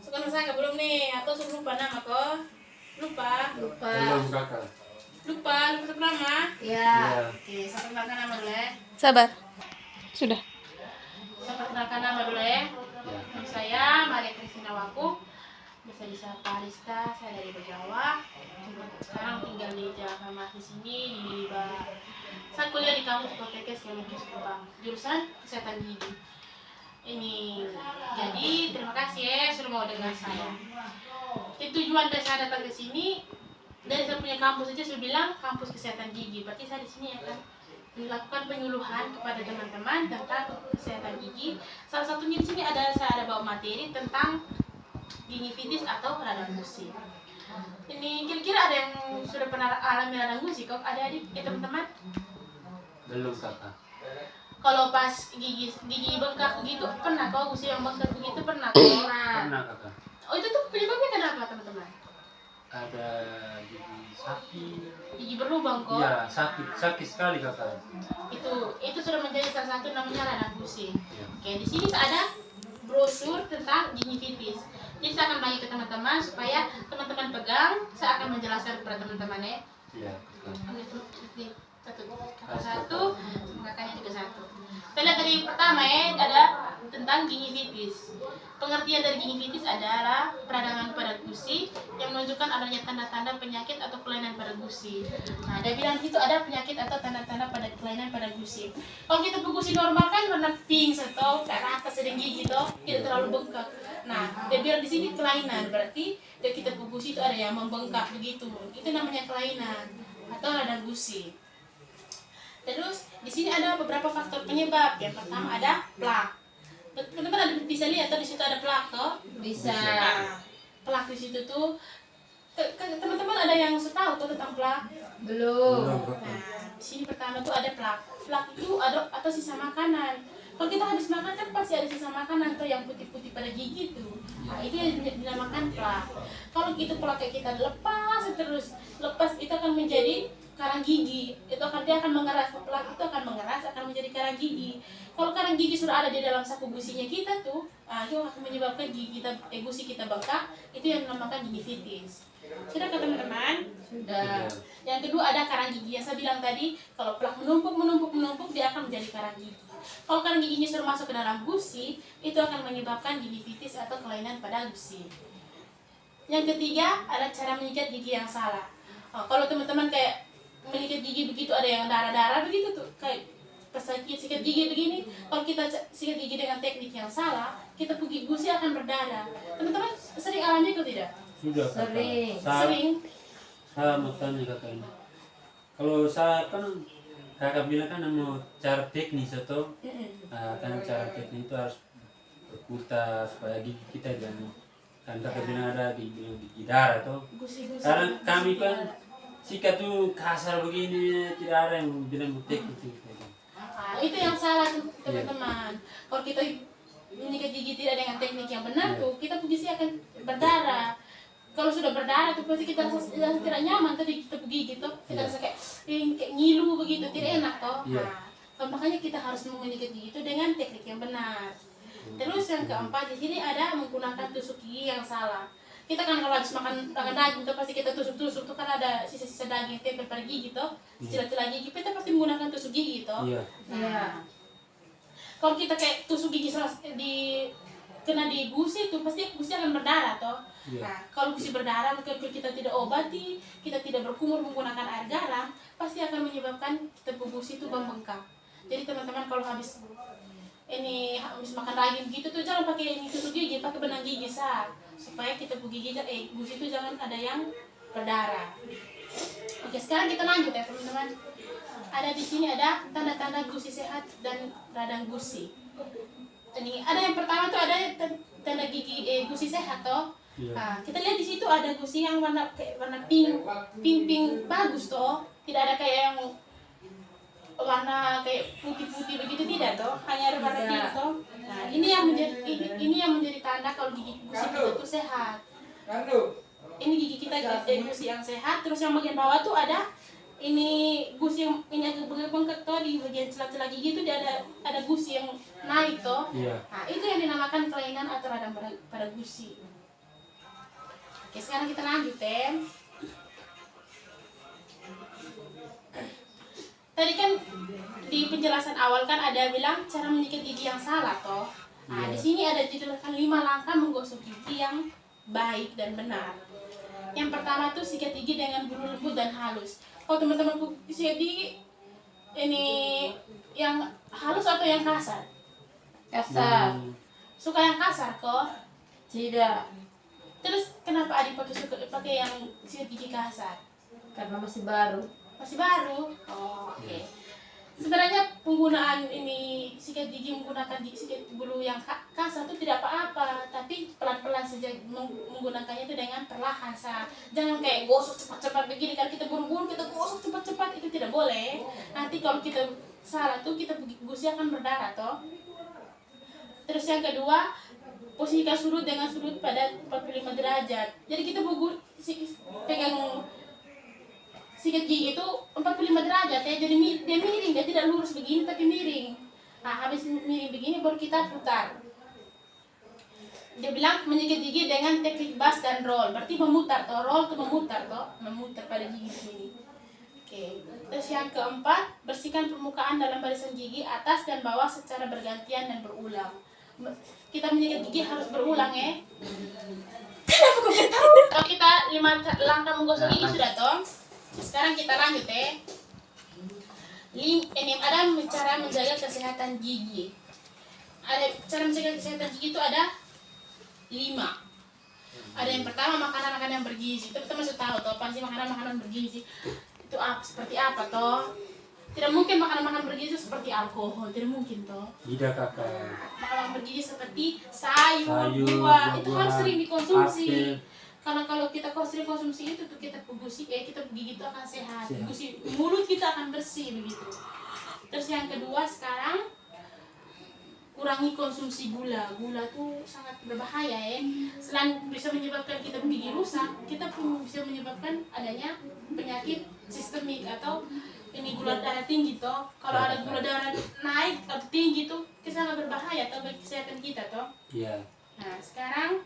Sekarang saya belum nih, atau sudah lupa nama kok? Lupa. Belum kakak. Lupa nama? Ya. Oke, saya perkenalkan nama dulu ya. Sabar. Sudah. Saya perkenalkan nama dulu ya. Nama saya Maria Kristina Waku. Bisa disapa Arista, saya dari Jawa. Sekarang tinggal di Jakarta di sini di saya kuliah di kampus Poltekkes Kemenkes Subang, jurusan Kesehatan Gigi. Ini jadi terima kasih ya sudah mau dengar saya. Tujuan dari saya datang ke sini dari saya punya kampus saja sudah bilang kampus kesehatan gigi. Berarti saya di sini akan melakukan penyuluhan kepada teman-teman tentang kesehatan gigi. Salah satunya di sini saya ada bawa materi tentang gingivitis atau radang gusi. Ini kira-kira ada yang sudah pernah alami radang gusi kok? Ada adik ya teman-teman? Belum kakak. Kalau pas gigi bengkak gitu pernah kok gusi yang bengkak begitu pernah kok? Pernah kakak. Oh itu tuh penyebabnya kenapa teman-teman? Ada gigi sakit. Gigi berlubang kok? Iya sakit sekali kakak. Itu sudah menjadi salah satu namanya radang gusi. Ya. Oke, di sini ada brosur tentang gingivitis. Jadi saya akan bagi ke teman-teman supaya teman-teman pegang. Saya akan menjelaskan kepada teman-teman ya. Iya. Satu, kakaknya juga satu. Kita lihat dari pertama ya, ada tentang gingivitis. Pengertian dari gingivitis adalah peradangan pada gusi yang menunjukkan adanya tanda-tanda penyakit atau kelainan pada gusi. Nah, dia bilang di situ ada penyakit atau tanda-tanda pada kelainan pada gusi. Kalau kita gusi normal kan warna pink atau kayak rata sedang gigi toh, tidak terlalu bengkak. Nah, dia bilang di sini kelainan, berarti dia kita gusi itu ada yang membengkak begitu. Itu namanya kelainan atau radang gusi. Terus di sini ada beberapa faktor penyebab. Yang pertama ada plak. Teman-teman bisa lihat tuh di situ ada plak toh? Bisa. Nah, plak di situ tuh teman-teman ada yang tahu tuh tentang plak? Belum. Nah, di sini pertama tuh ada plak. Plak itu ada atau sisa makanan. Kalau kita habis makan kan pasti ada sisa makanan tuh yang putih-putih pada gigi tuh. Nah, itu yang dinamakan plak. Kalau gitu plak kayak kita lepas itu akan menjadi karang gigi. Dia akan mengeras, plak itu akan mengeras akan menjadi karang gigi. Kalau karang gigi sudah ada di dalam saku gusinya kita tuh, itu akan menyebabkan gusi kita bengkak. Itu yang dinamakan gingivitis. Sudah ke teman-teman? Sudah. Yang kedua ada karang gigi yang saya bilang tadi, kalau plak menumpuk dia akan menjadi karang gigi. Kalau karang giginya sudah masuk ke dalam gusi, itu akan menyebabkan gingivitis atau kelainan pada gusi. Yang ketiga ada cara menyikat gigi yang salah. Kalau teman-teman kayak menyikat gigi begitu ada yang darah-darah begitu tuh, kayak pas sikat gigi begini, kalau kita sikat gigi dengan teknik yang salah, kita gusi akan berdarah. Teman-teman sering alami atau tidak? Sudah kakak. Sering. Saya mau tanya kakak ini. Kalau saya kan kakak bilang kan mau cara teknis atau kan cara teknis itu harus berputar supaya gigi kita jangan kan kakak bilang ada gigi darah atau karena kami kan sikat tuh kasar begini tidak ada yang bilang teknis itu. Itu yang salah teman-teman. Kalau kita menyikat gigi tidak dengan teknik yang benar tuh, kita gigi akan berdarah. Kalau sudah berdarah tuh pasti kita tidak nyaman tadi kita gigi tuh, kita rasa kayak ngilu begitu, tidak enak toh. Nah, makanya kita harus menyikat gigi itu dengan teknik yang benar. Terus yang keempat di sini ada menggunakan tusuk gigi yang salah. Kita kan kalau habis makan daging tuh pasti kita tusuk-tusuk tuh kan ada sisa-sisa daging yang tempel pada gigi tuh, celah-celah gigi kita pasti menggunakan tusuk gigi tuh. Nah, kalau kita kayak tusuk gigi kena di gusi tuh pasti gusi akan berdarah toh. Nah, kalau gusi berdarah kalau kita tidak obati, kita tidak berkumur menggunakan air garam, pasti akan menyebabkan kita gusi itu membengkak. Jadi teman-teman kalau habis makan daging gitu tuh jangan pakai ini tusuk gigi, pakai benang gigi supaya kita gusi itu jangan ada yang berdarah. Oke, sekarang kita lanjut ya teman-teman. Ada di sini ada tanda-tanda gusi sehat dan radang gusi. Ini ada yang pertama tuh ada tanda gigi gusi sehat toh. Nah, kita lihat di situ ada gusi yang warna pink bagus toh. Tidak ada kayak yang warna kayak putih-putih begitu tidak toh, hanya ada warna pink toh. Nah, ini yang menjadi tanda kalau gigi gusi kita itu sehat. Ini gigi kita gusi yang sehat. Terus yang bagian bawah tuh ada ini gusi yang ini agak bengkak toh, di bagian celah-celah gigi itu ada gusi yang naik toh. Nah, itu yang dinamakan kelainan atau radang pada gusi. Oke, sekarang kita lanjut, Tem. Tadi kan di penjelasan awal kan ada bilang cara menyikat gigi yang salah toh. Nah, di sini ada dijelaskan 5 langkah menggosok gigi yang baik dan benar. Yang pertama tuh sikat gigi dengan bulu lembut dan halus. Kalau teman-teman sikat gigi ini yang halus atau yang kasar? Kasar. Suka yang kasar kok? Tidak. Terus kenapa adik pakai yang sikat gigi kasar? Karena masih baru. Masih baru. Oh, oke. Sebenarnya penggunaan ini sikat gigi menggunakan sikat bulu yang kasar itu tidak apa-apa, tapi pelan-pelan saja menggunakannya itu dengan perlahan. Jangan kayak gosok cepat-cepat begini, kalau kita buru-buru kita gosok cepat-cepat itu tidak boleh. Nanti kalau kita salah tuh kita gusi akan berdarah toh. Terus yang kedua, posisikan sudut dengan sudut pada 45 derajat. Jadi kita pegang sikat gigi itu 45 derajat ya, jadi dia miring, dia tidak lurus begini tapi miring. Nah, habis miring begini baru kita putar. Dia bilang menyikat gigi dengan teknik bas dan roll, berarti memutar toh, roll itu memutar pada gigi ini. Oke. Terus yang keempat, bersihkan permukaan dalam barisan gigi atas dan bawah secara bergantian dan berulang. Kita menyikat gigi harus berulang ya. Kenapa kok kita tahu? Kalau kita 5 langkah menggosok gigi sudah toh. Sekarang kita lanjut ya. Ini ada cara menjaga kesehatan gigi. Ada cara menjaga kesehatan gigi itu ada 5. Ada yang pertama, makanan-makanan yang bergizi. Teman-teman sudah tahu toh pasti makanan-makanan bergizi itu seperti apa toh? Tidak mungkin makanan-makanan bergizi seperti alkohol, tidak mungkin toh. Tidak kakak. Makanan bergizi seperti sayur, buah itu harus sering dikonsumsi. Karena kalau kita sering konsumsi itu tuh kita gigi itu akan sehat. Mulut kita akan bersih begitu. Terus yang kedua sekarang kurangi konsumsi gula. Gula tuh sangat berbahaya ya. Selain bisa menyebabkan kita gigi rusak, kita pun bisa menyebabkan adanya penyakit sistemik atau ini gula darah tinggi toh. Kalau ada gula darah naik atau tinggi tuh sangat berbahaya atau bagi kesehatan kita toh. Iya. Nah, sekarang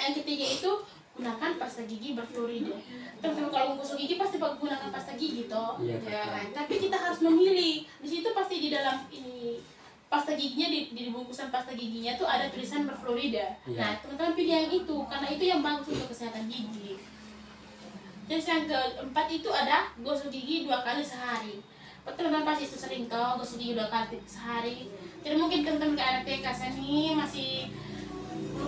yang ketiga itu gunakan pasta gigi berfluorida. Teman-teman kalau menggosok gigi pasti gunakan pasta gigi toh. Iya, Ya, tapi kita harus memilih. Di situ pasti di dalam ini pasta giginya di bungkusan pasta giginya tuh ada tulisan berfluorida. Iya. Nah, teman-teman pilih yang itu karena itu yang bagus untuk kesehatan gigi. Terus yang keempat itu ada gosok gigi 2 kali sehari. Teman-teman pasti sering toh gosok gigi 2 kali sehari. Jadi mungkin teman-teman ke anak TK nih masih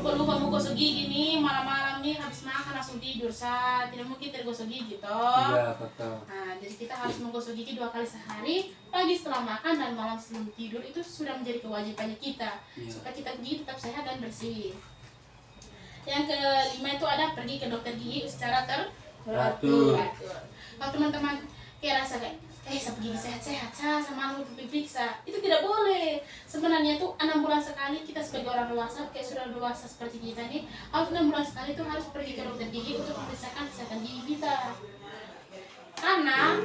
lupa mau gosok gigi nih, malam-malam nih habis makan langsung tidur tidak mungkin tergosok gigi toh. Iya betul. Nah, jadi kita harus menggosok gigi 2 kali sehari, pagi setelah makan dan malam sebelum tidur. Itu sudah menjadi kewajibannya kita supaya kita gigi tetap sehat dan bersih. Yang kelima itu ada pergi ke dokter gigi secara teratur. Kalau teman-teman kayak rasa kayak sapu gigi sehat-sehat sama lu periksa, itu tidak boleh. Sebenarnya tuh 6 bulan sekali kita sebagai orang dewasa kayak sudah dewasa seperti kita nih, harus 6 bulan sekali tuh harus pergi ke dokter gigi untuk memeriksakan kesehatan gigi kita. Karena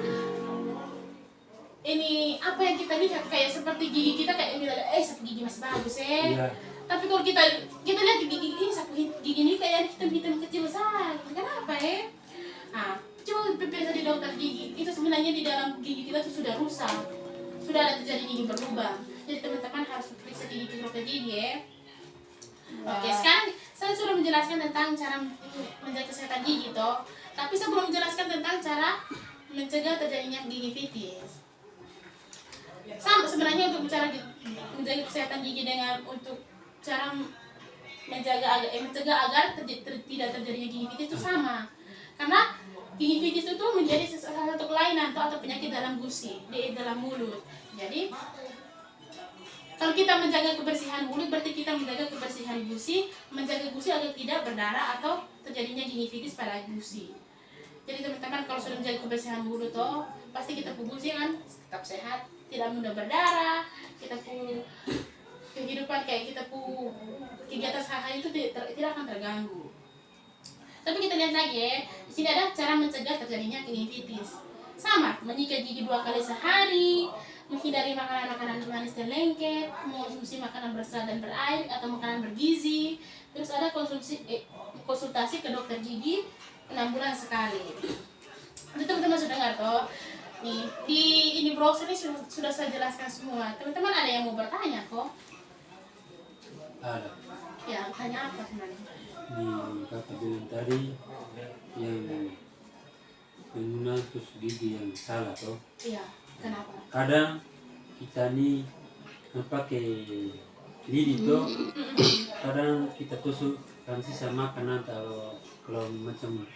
ini apa yang kita lihat kayak seperti gigi kita kayak ini sapu gigi masih bagus Iya. tapi kalau kita lihat gigi ini sapu gigi ini kayak hitam-hitam kecil saja. Kenapa ya? Nah, coba periksa di dokter gigi, itu sebenarnya di dalam gigi kita tuh sudah rusak, sudah ada terjadi gigi berlubang. Jadi teman-teman harus periksa gigi ke dokter gigi ya. Oke, sekarang saya sudah menjelaskan tentang cara menjaga kesehatan gigi toh. Tapi sebelum menjelaskan tentang cara mencegah terjadinya gigivitis, sama sebenarnya untuk cara menjaga kesehatan gigi dengan untuk cara mencegah agar tidak terjadinya gigivitis itu sama. Karena gigivitis itu menjadi salah satu kelainan atau penyakit dalam gusi, di dalam mulut. Jadi kalau kita menjaga kebersihan mulut berarti kita menjaga kebersihan gusi, menjaga gusi agar tidak berdarah atau terjadinya gigivitis pada gusi. Jadi teman-teman kalau sudah menjaga kebersihan mulut toh, pasti kita gusi kan tetap sehat, tidak mudah berdarah, kita kehidupan kayak kita kegiatan sehari-hari itu tidak akan terganggu. Tapi kita lihat lagi ya, di sini ada cara mencegah terjadinya gigivitis. Sama, menyikat gigi 2 kali sehari, menghindari makanan-makanan manis dan lengket, mengonsumsi makanan berserat dan berair atau makanan bergizi. Terus ada konsultasi ke dokter gigi 6 bulan sekali. Itu teman-teman sudah dengar toh? Nih, di ini browser ini sudah saya jelaskan semua. Teman-teman ada yang mau bertanya kok? Ada. Ya, tanya apa sebenarnya? Di kakak bilang tadi yang penggunaan tusuk gigi yang salah toh. Iya, kenapa? Kadang kita nih pakai lidi toh, kadang kita tusuk kan sisa makanan atau kalau macam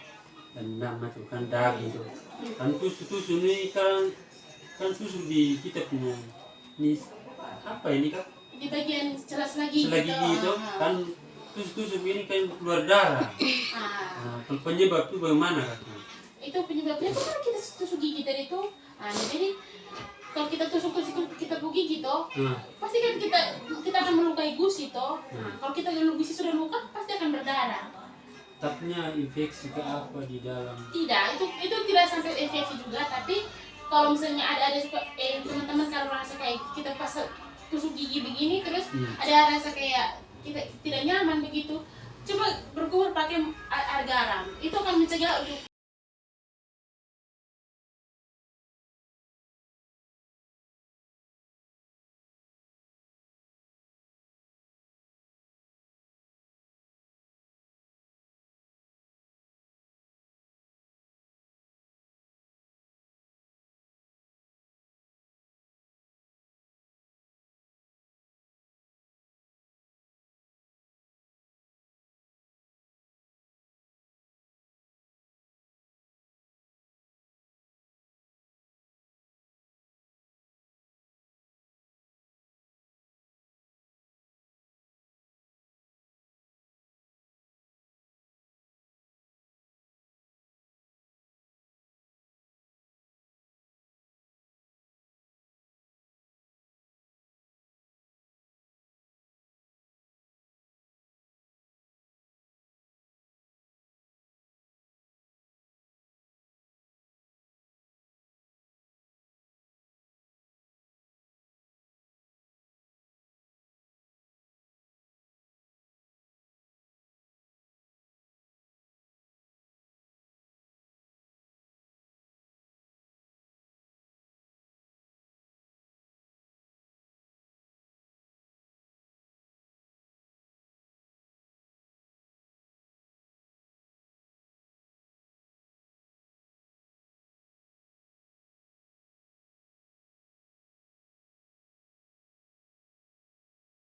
rendang macam kan daging tuh, kan tusuk nih kan tusuk di kita punya ini apa ini kak? Di bagian sela-sela gigi Selagi itu kan tusuk ini kan keluar darah. Ah, Nah, penyebab itu bagaimana kak? itu penyebabnya itu kan kita tusuk gigi tadi itu. Jadi kalau kita tusuk kita gigi toh, Nah, pasti kan kita akan melukai gusi toh. Kalau kita gusi sudah luka pasti akan berdarah. takutnya infeksi ke apa di dalam? Tidak, itu tidak sampai infeksi juga, tapi kalau misalnya ada suka teman-teman kalau rasa kayak kita pas tusuk gigi begini terus ada rasa kayak kita tidak nyaman begitu, coba berkumur pakai air garam, itu akan mencegah